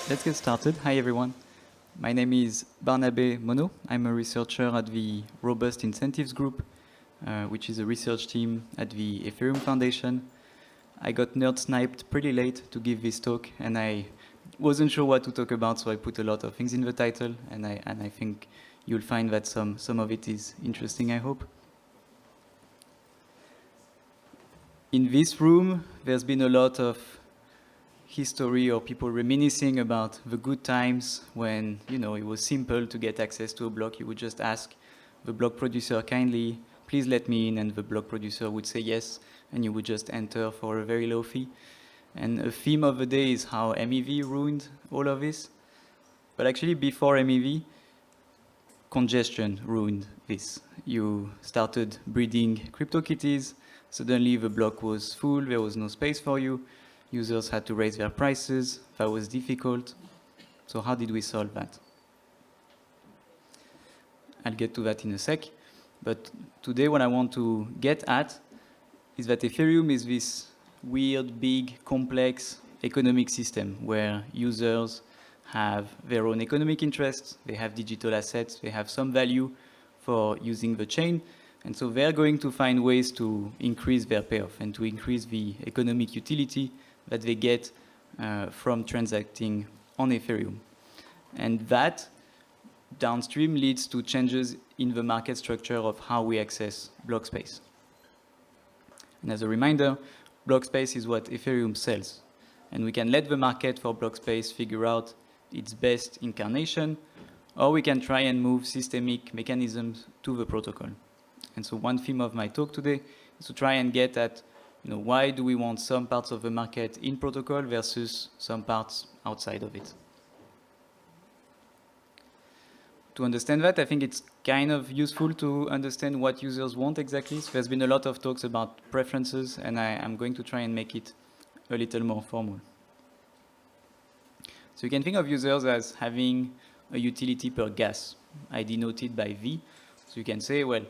Let's get started. Hi, everyone. My name is Barnabé Monnot. I'm a researcher at the Robust Incentives Group, which is a research team at the Ethereum Foundation. I got nerd sniped pretty late to give this talk, and I wasn't sure what to talk about, so I put a lot of things in the title, and I think you'll find that some of it is interesting, I hope. In this room, there's been a lot of history or people reminiscing about the good times when, it was simple to get access to a block. You would just ask the block producer kindly, please let me in, and the block producer would say yes, and you would just enter for a very low fee. And a theme of the day is how MEV ruined all of this. But actually, before MEV, congestion ruined this. You started breeding CryptoKitties, suddenly the block was full, there was no space for you, users had to raise their prices, that was difficult. So how did we solve that? I'll get to that in a sec. But today what I want to get at is that Ethereum is this weird, big, complex economic system where users have their own economic interests, they have digital assets, they have some value for using the chain, and so they're going to find ways to increase their payoff and to increase the economic utility that they get from transacting on Ethereum. And that downstream leads to changes in the market structure of how we access block space. And as a reminder, block space is what Ethereum sells. And we can let the market for block space figure out its best incarnation, or we can try and move systemic mechanisms to the protocol. And so one theme of my talk today is to try and get at why do we want some parts of the market in protocol versus some parts outside of it. To understand that, I think it's kind of useful to understand what users want exactly. So there's been a lot of talks about preferences, and I'm going to try and make it a little more formal. So you can think of users as having a utility per gas, denoted by V. So you can say, well,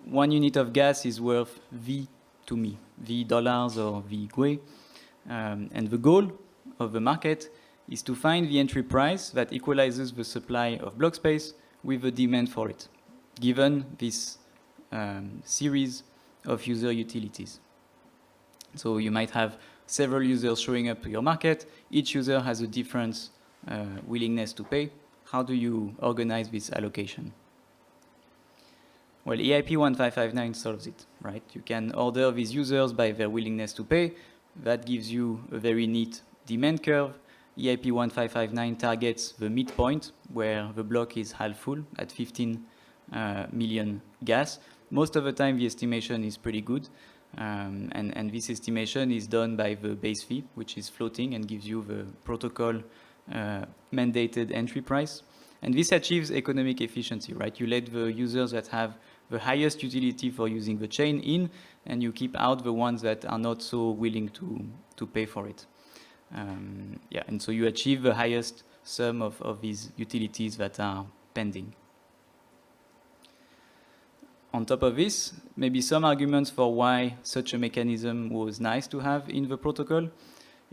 1 unit of gas is worth V to me, V dollars or V GUE. And the goal of the market is to find the entry price that equalizes the supply of block space with the demand for it, given this series of user utilities. So you might have several users showing up to your market. Each user has a different willingness to pay. How do you organize this allocation? Well, EIP 1559 solves it, right? You can order these users by their willingness to pay. That gives you a very neat demand curve. EIP 1559 targets the midpoint where the block is half full at 15 million gas. Most of the time, the estimation is pretty good. And this estimation is done by the base fee, which is floating and gives you the protocol mandated entry price. And this achieves economic efficiency, right? You let the users that have the highest utility for using the chain in, and you keep out the ones that are not so willing to pay for it. And so you achieve the highest sum of these utilities that are pending. On top of this, maybe some arguments for why such a mechanism was nice to have in the protocol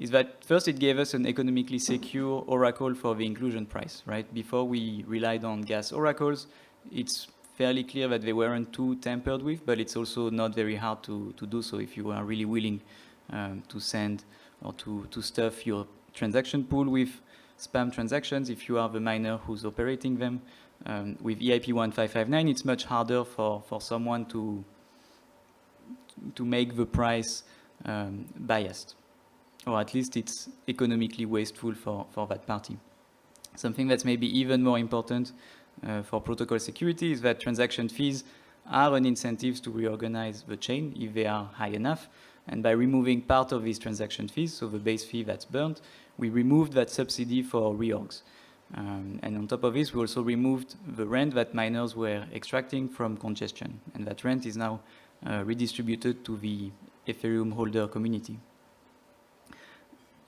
is that first it gave us an economically secure oracle for the inclusion price, right? Before we relied on gas oracles, it's fairly clear that they weren't too tampered with, but it's also not very hard to do so if you are really willing to send or to stuff your transaction pool with spam transactions. If you are the miner who's operating them, with EIP 1559, it's much harder for someone to make the price biased, or at least it's economically wasteful for that party. Something that's maybe even more important for protocol security is that transaction fees are an incentive to reorganize the chain if they are high enough. And by removing part of these transaction fees, so the base fee that's burnt, we removed that subsidy for reorgs. And on top of this, we also removed the rent that miners were extracting from congestion. And that rent is now redistributed to the Ethereum holder community.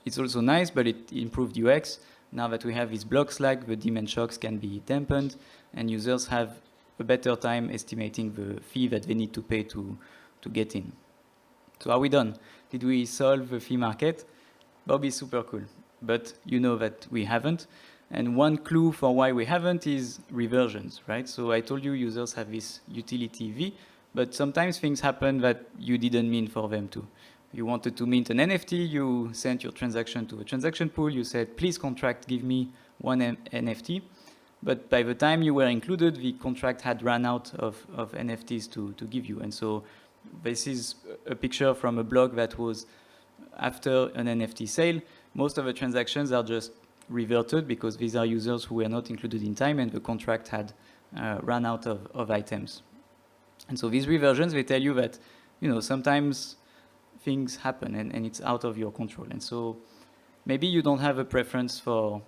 It's also nice, but it improved UX. Now that we have this block slack, the demand shocks can be dampened, and users have a better time estimating the fee that they need to pay to get in. So are we done? Did we solve the fee market? Bob is super cool. but you know that we haven't. And one clue for why we haven't is reversions, right? So I told you users have this utility V, but sometimes things happen that you didn't mean for them to. You wanted to mint an NFT, you sent your transaction to a transaction pool, you said, please contract, give me one NFT. But by the time you were included, the contract had run out of NFTs to give you. And so this is a picture from a blog that was after an NFT sale. Most of the transactions are just reverted because these are users who were not included in time and the contract had run out of items. And so these reversions, they tell you that, sometimes things happen and it's out of your control. And so maybe you don't have a preference for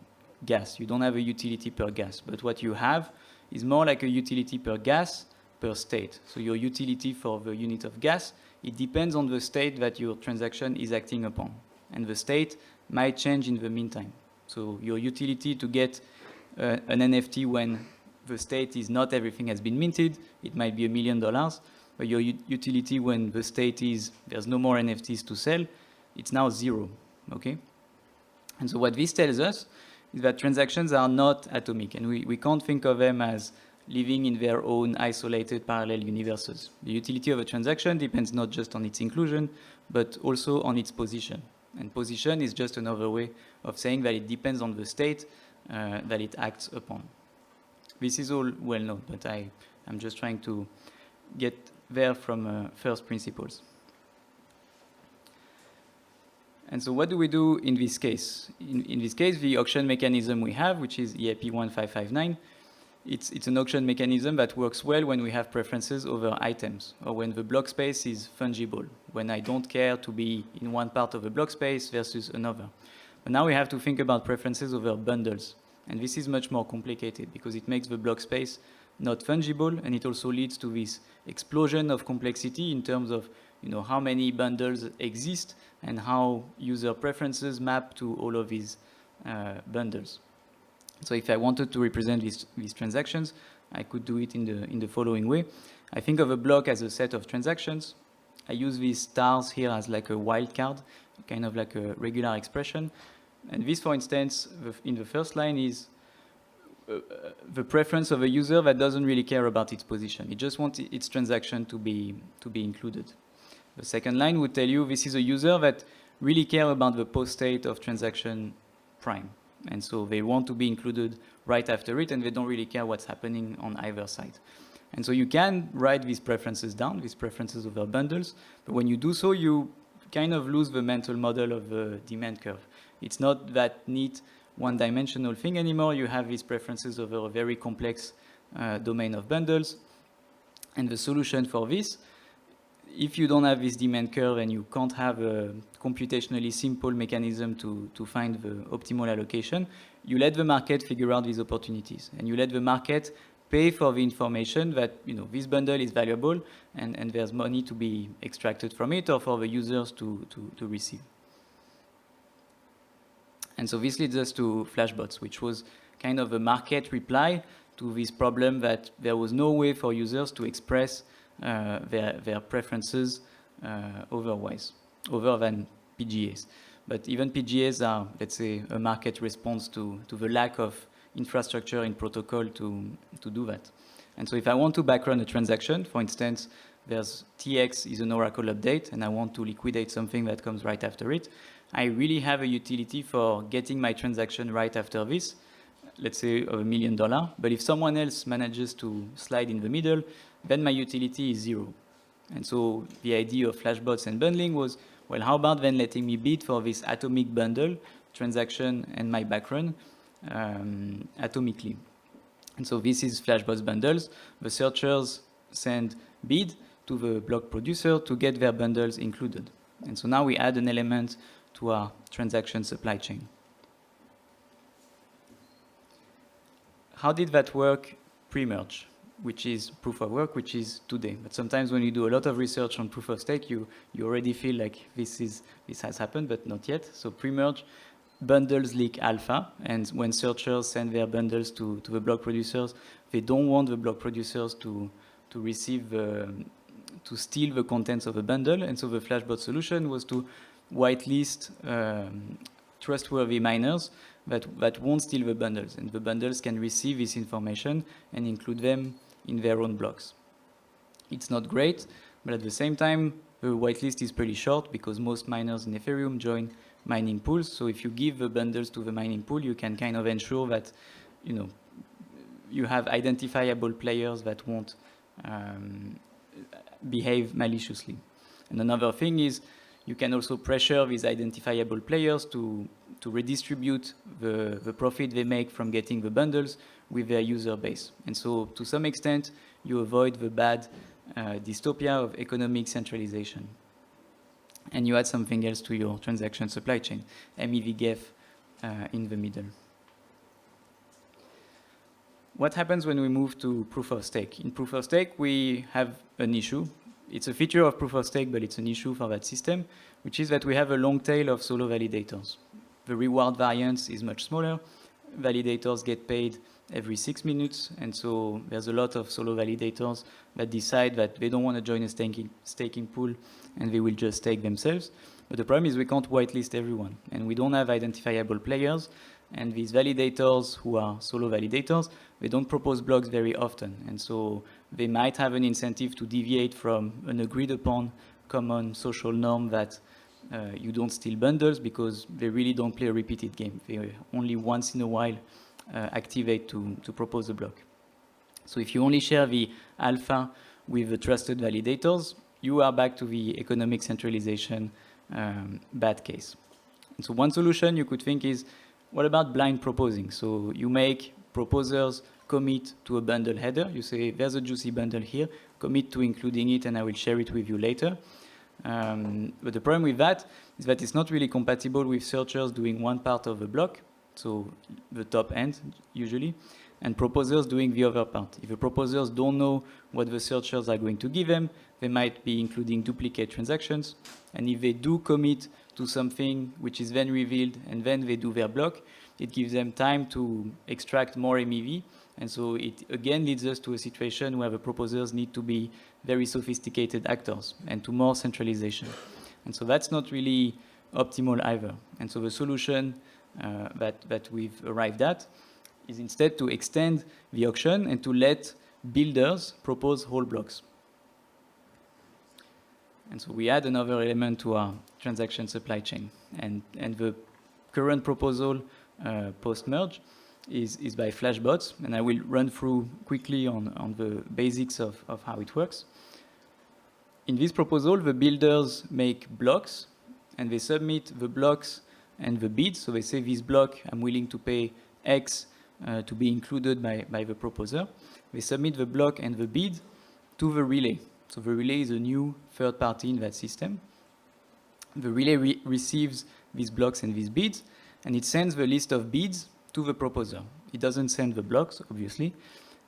gas. You don't have a utility per gas, but what you have is more like a utility per gas per state. So your utility for the unit of gas, it depends on the state that your transaction is acting upon. And the state might change in the meantime. So your utility to get an NFT when the state is not everything has been minted, it might be $1 million, but your utility when the state is there's no more NFTs to sell, it's now 0, okay? And so what this tells us is that transactions are not atomic, and we can't think of them as living in their own isolated parallel universes. The utility of a transaction depends not just on its inclusion, but also on its position. And position is just another way of saying that it depends on the state that it acts upon. This is all well known, but I'm just trying to get there from first principles. And so what do we do in this case? In this case, the auction mechanism we have, which is EIP 1559, it's an auction mechanism that works well when we have preferences over items, or when the block space is fungible, when I don't care to be in one part of a block space versus another. But now we have to think about preferences over bundles. And this is much more complicated because it makes the block space not fungible, and it also leads to this explosion of complexity in terms of how many bundles exist and how user preferences map to all of these bundles. So if I wanted to represent these transactions, I could do it in the following way. I think of a block as a set of transactions. I use these stars here as like a wildcard, kind of like a regular expression. And this, for instance, in the first line is the preference of a user that doesn't really care about its position. It just wants its transaction to be included. The second line would tell you this is a user that really care about the post state of transaction prime. And so they want to be included right after it, and they don't really care what's happening on either side. And so you can write these preferences down, these preferences over bundles, but when you do so, you kind of lose the mental model of the demand curve. It's not that neat one-dimensional thing anymore. You have these preferences over a very complex domain of bundles. And the solution for this, if you don't have this demand curve and you can't have a computationally simple mechanism to find the optimal allocation, you let the market figure out these opportunities. And you let the market pay for the information that this bundle is valuable and there's money to be extracted from it or for the users to receive. And so this leads us to Flashbots, which was kind of a market reply to this problem that there was no way for users to express their preferences other than PGAs. But even PGAs are, let's say, a market response to the lack of infrastructure in protocol to do that. And so if I want to backrun a transaction, for instance, there's TX is an Oracle update, and I want to liquidate something that comes right after it, I really have a utility for getting my transaction right after this, let's say of $1 million. But if someone else manages to slide in the middle, then my utility is 0. And so the idea of Flashbots and bundling was, well, how about then letting me bid for this atomic bundle, transaction and my backrun atomically. And so this is Flashbots bundles. The searchers send bid to the block producer to get their bundles included. And so now we add an element to our transaction supply chain. How did that work pre-merge, which is proof of work, which is today? But sometimes when you do a lot of research on proof of stake, you already feel like this has happened, but not yet. So pre-merge, bundles leak alpha, and when searchers send their bundles to the block producers, they don't want the block producers to receive to steal the contents of a bundle. And so the Flashbot solution was to whitelist trustworthy miners that won't steal the bundles, and the bundles can receive this information and include them in their own blocks. It's not great, but at the same time, the whitelist is pretty short because most miners in Ethereum join mining pools. So if you give the bundles to the mining pool, you can kind of ensure that, you know, you have identifiable players that won't behave maliciously. And another thing is you can also pressure these identifiable players to redistribute the profit they make from getting the bundles with their user base. And so to some extent, you avoid the bad dystopia of economic centralization. And you add something else to your transaction supply chain, MEV-Gef in the middle. What happens when we move to proof of stake? In proof of stake, we have an issue. It's a feature of proof of stake, but it's an issue for that system, which is that we have a long tail of solo validators. The reward variance is much smaller. Validators get paid every 6 minutes, and so there's a lot of solo validators that decide that they don't want to join a staking pool and they will just stake themselves. But the problem is we can't whitelist everyone, and we don't have identifiable players, and these validators who are solo validators, they don't propose blocks very often, and so they might have an incentive to deviate from an agreed upon common social norm that you don't steal bundles, because they really don't play a repeated game. They only once in a while activate to propose a block. So if you only share the alpha with the trusted validators, you are back to the economic centralization bad case. And so one solution you could think is, what about blind proposing? So you make proposers commit to a bundle header. You say, there's a juicy bundle here, commit to including it, and I will share it with you later. But the problem with that is that it's not really compatible with searchers doing one part of the block, so the top end usually, and proposers doing the other part. If the proposers don't know what the searchers are going to give them, they might be including duplicate transactions. And if they do commit to something which is then revealed and then they do their block, it gives them time to extract more MEV. And so it again leads us to a situation where the proposers need to be very sophisticated actors and to more centralization. And so that's not really optimal either. And so the solution that we've arrived at is instead to extend the auction and to let builders propose whole blocks. And so we add another element to our transaction supply chain. And the current proposal post-merge is by Flashbots, and I will run through quickly on the basics of how it works. In this proposal, the builders make blocks, and they submit the blocks and the bid. So they say, this block, I'm willing to pay X to be included by the proposer. They submit the block and the bid to the relay. So the relay is a new third party in that system. The relay receives these blocks and these bids, and it sends the list of bids to the proposer. It doesn't send the blocks, obviously.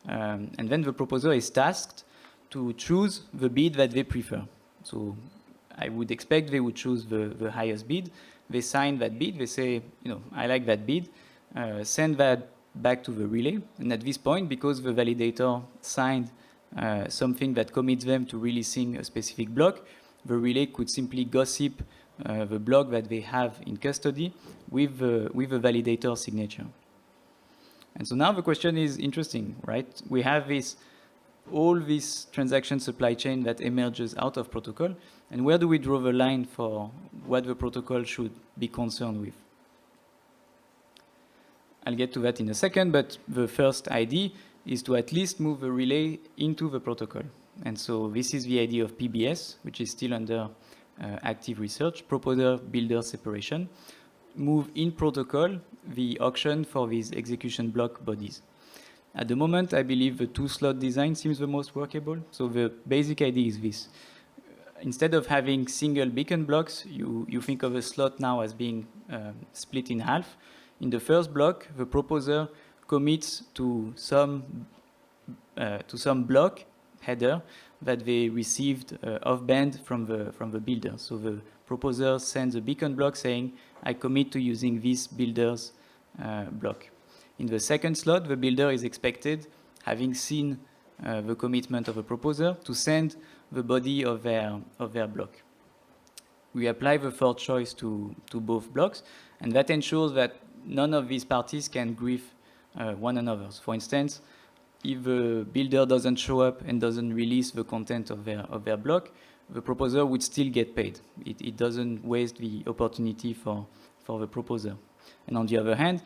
And then the proposer is tasked to choose the bid that they prefer. So I would expect they would choose the highest bid. They sign that bid. They say, I like that bid. Send that back to the relay. And at this point, because the validator signed something that commits them to releasing a specific block, the relay could simply gossip the block that they have in custody with the validator signature. And so now the question is interesting, right? We have all this transaction supply chain that emerges out of protocol, and where do we draw the line for what the protocol should be concerned with? I'll get to that in a second, but the first idea is to at least move the relay into the protocol. And so this is the idea of PBS, which is still under active research, proposer-builder separation. Move in protocol the auction for these execution block bodies. At the moment, I believe the two-slot design seems the most workable. So the basic idea is this. Instead of having single beacon blocks, you think of a slot now as being split in half. In the first block, the proposer commits to some block header that they received off-band from the builder. So the proposer sends a beacon block saying, I commit to using this builder's block. In the second slot, the builder is expected, having seen the commitment of a proposer, to send the body of their block. we apply the third choice to both blocks, and that ensures that none of these parties can grief one another. So for instance, if the builder doesn't show up and doesn't release the content of their block, the proposer would still get paid. It doesn't waste the opportunity for the proposer. And on the other hand,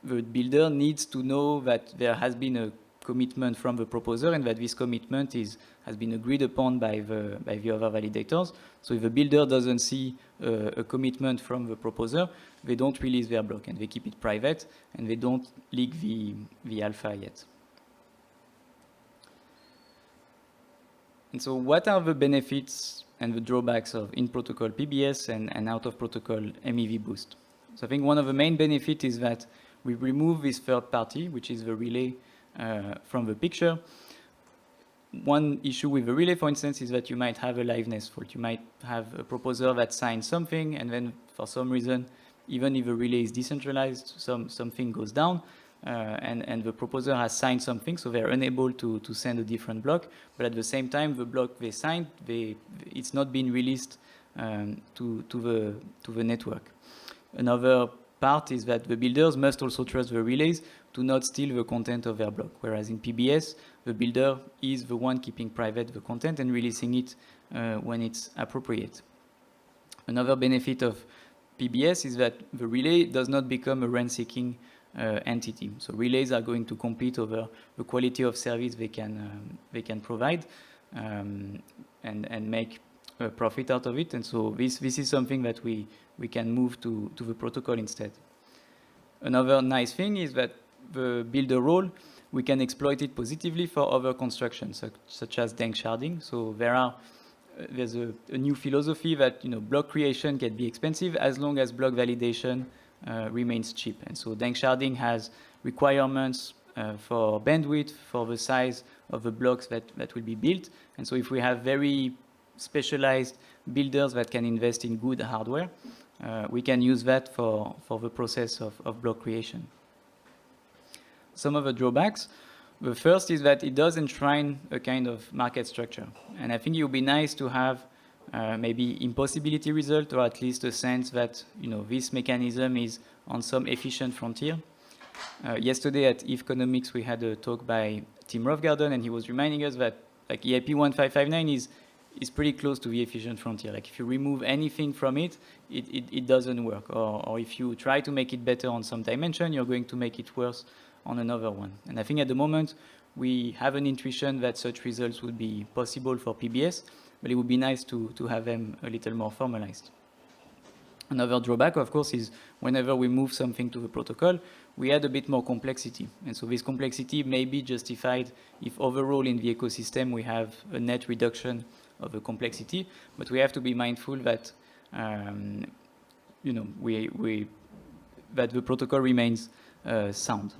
the builder needs to know that there has been a commitment from the proposer and that this commitment has been agreed upon by the other validators. So if the builder doesn't see a commitment from the proposer, they don't release their block and they keep it private and they don't leak the alpha yet. And so what are the benefits and the drawbacks of in-protocol PBS and out-of-protocol MEV-Boost? So I think one of the main benefits is that we remove this third party, which is the relay, from the picture. One issue with the relay, for instance, is that you might have a liveness fault. You might have a proposer that signs something, and then for some reason, even if the relay is decentralized, something goes down, and the proposer has signed something, so they're unable to send a different block. But at the same time, the block they signed, it's not been released to the network. Another part is that the builders must also trust the relays to not steal the content of their block, whereas in PBS, the builder is the one keeping private the content and releasing it when it's appropriate. Another benefit of PBS is that the relay does not become a rent-seeking entity. So relays are going to compete over the quality of service they can provide and make a profit out of it. And so this is something that we can move to the protocol instead. Another nice thing is that the builder role, we can exploit it positively for other constructions, such as dank sharding. So there's a new philosophy that block creation can be expensive as long as block validation remains cheap. And so dank sharding has requirements for bandwidth, for the size of the blocks that will be built. And so if we have very specialized builders that can invest in good hardware, we can use that for the process of block creation. Some of the drawbacks. The first is that it does enshrine a kind of market structure. And I think it would be nice to have maybe impossibility result, or at least a sense that this mechanism is on some efficient frontier. Yesterday at Economics, we had a talk by Tim Roughgarden, and he was reminding us that like EIP 1559 is pretty close to the efficient frontier. Like if you remove anything from it, it doesn't work. Or if you try to make it better on some dimension, you're going to make it worse on another one. And I think at the moment, we have an intuition that such results would be possible for PBS, but it would be nice to have them a little more formalized. Another drawback, of course, is whenever we move something to the protocol, we add a bit more complexity. And so this complexity may be justified if overall in the ecosystem we have a net reduction of the complexity, but we have to be mindful that that the protocol remains sound.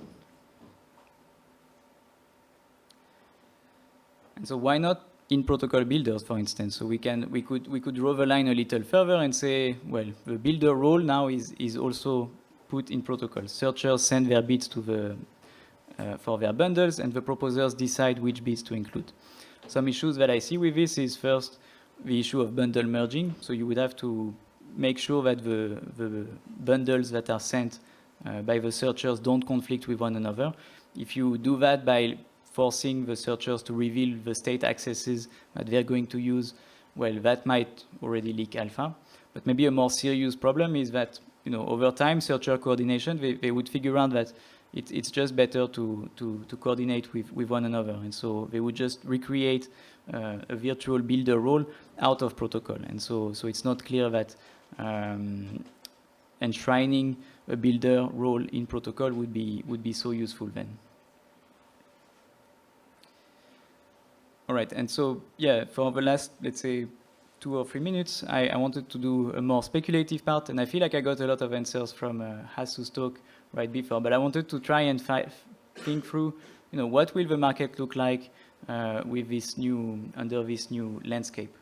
And so why not in protocol builders, for instance? So we could draw the line a little further and say, well, the builder role now is also put in protocol. Searchers send their bits to the for their bundles, and the proposers decide which bits to include. Some issues that I see with this is first the issue of bundle merging. So you would have to make sure that the bundles that are sent by the searchers don't conflict with one another. If you do that by forcing the searchers to reveal the state accesses that they're going to use, well, that might already leak alpha. But maybe a more serious problem is that, over time, searcher coordination, they would figure out that it's just better to coordinate with one another. And so they would just recreate a virtual builder role out of protocol. And so it's not clear that enshrining a builder role in protocol would be so useful then. All right, and so, yeah, for the last, let's say, 2 or 3 minutes, I wanted to do a more speculative part, and I feel like I got a lot of answers from Hasu's talk right before, but I wanted to try and think through, what will the market look like with under this new landscape.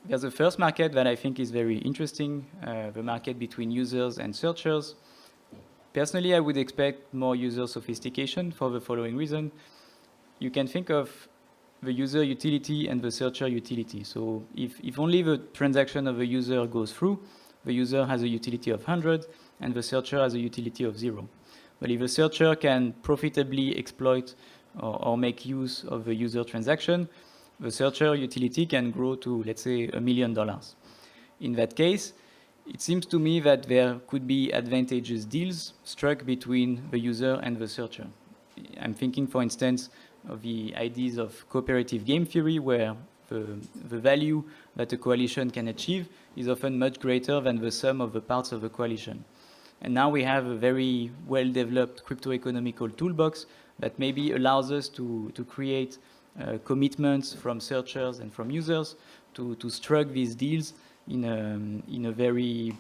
There's a first market that I think is very interesting, the market between users and searchers. Personally, I would expect more user sophistication for the following reason. You can think of the user utility and the searcher utility. So if only the transaction of the user goes through, the user has a utility of 100 and the searcher has a utility of 0. But if the searcher can profitably exploit or make use of the user transaction, the searcher utility can grow to, let's say, $1 million. In that case, it seems to me that there could be advantageous deals struck between the user and the searcher. I'm thinking, for instance, of the ideas of cooperative game theory, where the value that a coalition can achieve is often much greater than the sum of the parts of a coalition. And now we have a very well-developed crypto-economical toolbox that maybe allows us to create commitments from searchers and from users to struck these deals in a very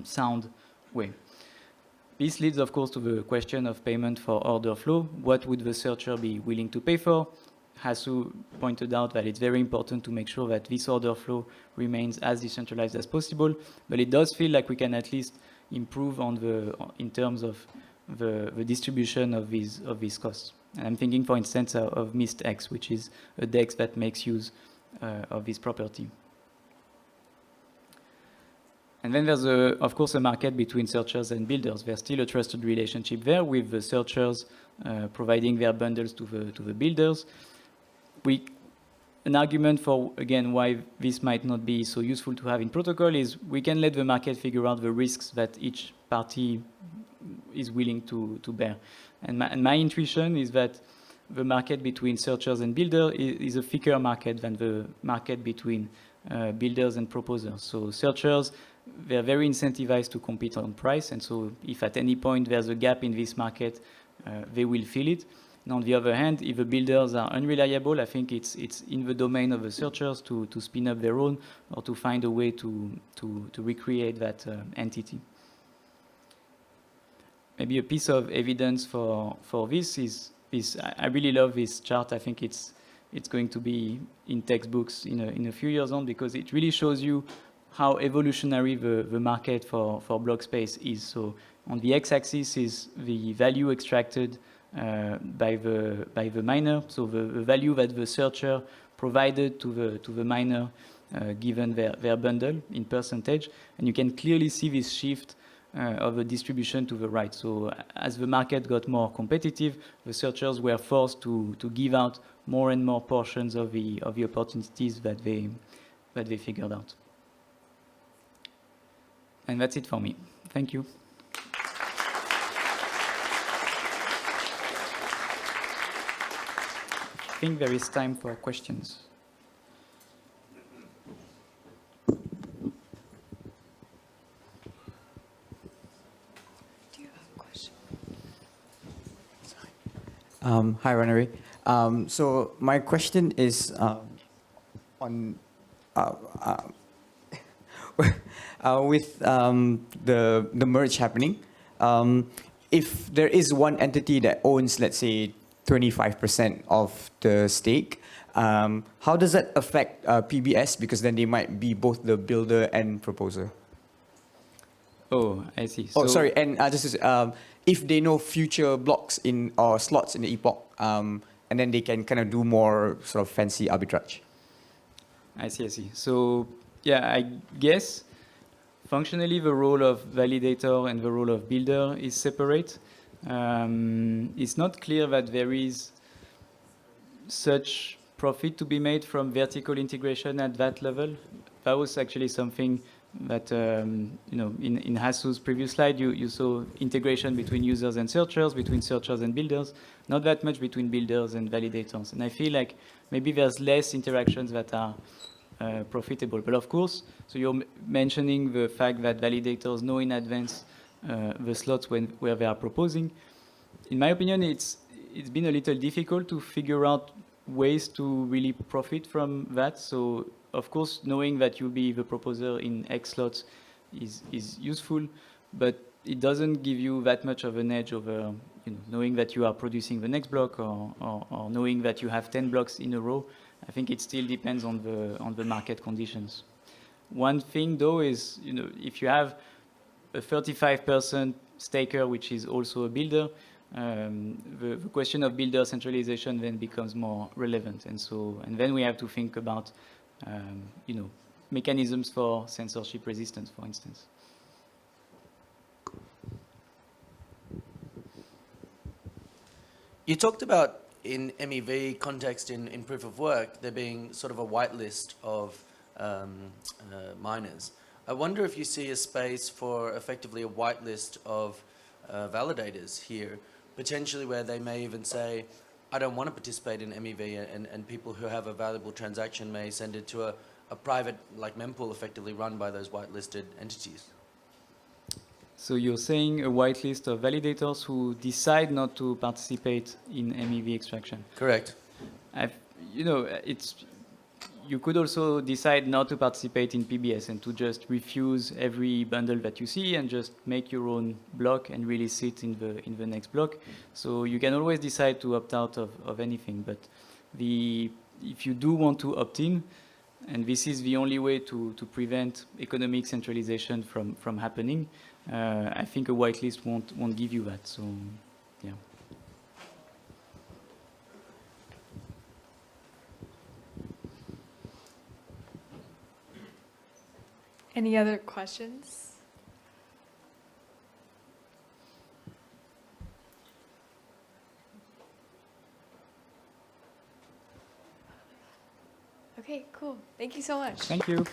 sound way. This leads, of course, to the question of payment for order flow. What would the searcher be willing to pay for? Hasu pointed out that it's very important to make sure that this order flow remains as decentralized as possible, but it does feel like we can at least improve in terms of the distribution of these costs. And I'm thinking, for instance, of MistX, which is a DEX that makes use of this property. And then there's, of course, a market between searchers and builders. There's still a trusted relationship there, with the searchers providing their bundles to the builders. An argument for, again, why this might not be so useful to have in protocol is we can let the market figure out the risks that each party is willing to bear. And my intuition is that the market between searchers and builders is a thicker market than the market between builders and proposers. So searchers, they're very incentivized to compete on price, and so if at any point there's a gap in this market, they will fill it. And on the other hand, if the builders are unreliable, I think it's in the domain of the searchers to spin up their own or to find a way to recreate that entity. Maybe a piece of evidence for this is I really love this chart. I think it's going to be in textbooks in a few years on, because it really shows you how evolutionary the market for block space is. So on the x-axis is the value extracted by the miner, so the value that the searcher provided to the miner given their bundle in percentage, and you can clearly see this shift of the distribution to the right. So as the market got more competitive, the searchers were forced to give out more and more portions of the opportunities that they figured out. And that's it for me. Thank you. I think there is time for questions. Do you have a question? Hi, Barnabé. So my question is on with the merge happening. If there is one entity that owns, let's say, 25% of the stake, how does that affect PBS? Because then they might be both the builder and proposer. Oh, I see. Oh, sorry. And just if they know future blocks or slots in the epoch, and then they can kind of do more sort of fancy arbitrage. I see. So yeah, I guess functionally the role of validator and the role of builder is separate. It's not clear that there is such profit to be made from vertical integration at that level. That was actually something that, in Hasu's previous slide, you saw integration between users and searchers, between searchers and builders, not that much between builders and validators. And I feel like maybe there's less interactions that are profitable. But of course, so you're mentioning the fact that validators know in advance the slots where they are proposing. In my opinion, it's been a little difficult to figure out ways to really profit from that. So of course, knowing that you'll be the proposer in X slots is useful, but it doesn't give you that much of an edge over knowing that you are producing the next block or knowing that you have 10 blocks in a row. I think it still depends on the market conditions. One thing though is, if you have a 35% staker, which is also a builder, the question of builder centralization then becomes more relevant. And then we have to think about, mechanisms for censorship resistance, for instance. You talked about in MEV context in proof of work, there being sort of a whitelist of miners. I wonder if you see a space for effectively a whitelist of validators here, potentially where they may even say, I don't want to participate in MEV, and people who have a valuable transaction may send it to a private, like mempool, effectively run by those whitelisted entities. So you're saying a whitelist of validators who decide not to participate in MEV extraction? Correct. You could also decide not to participate in PBS and to just refuse every bundle that you see and just make your own block and release it in the next block. So you can always decide to opt out of anything. But if you do want to opt in, and this is the only way to prevent economic centralization from happening, I think a whitelist won't give you that. So, yeah. Any other questions? Okay, cool. Thank you so much. Thank you.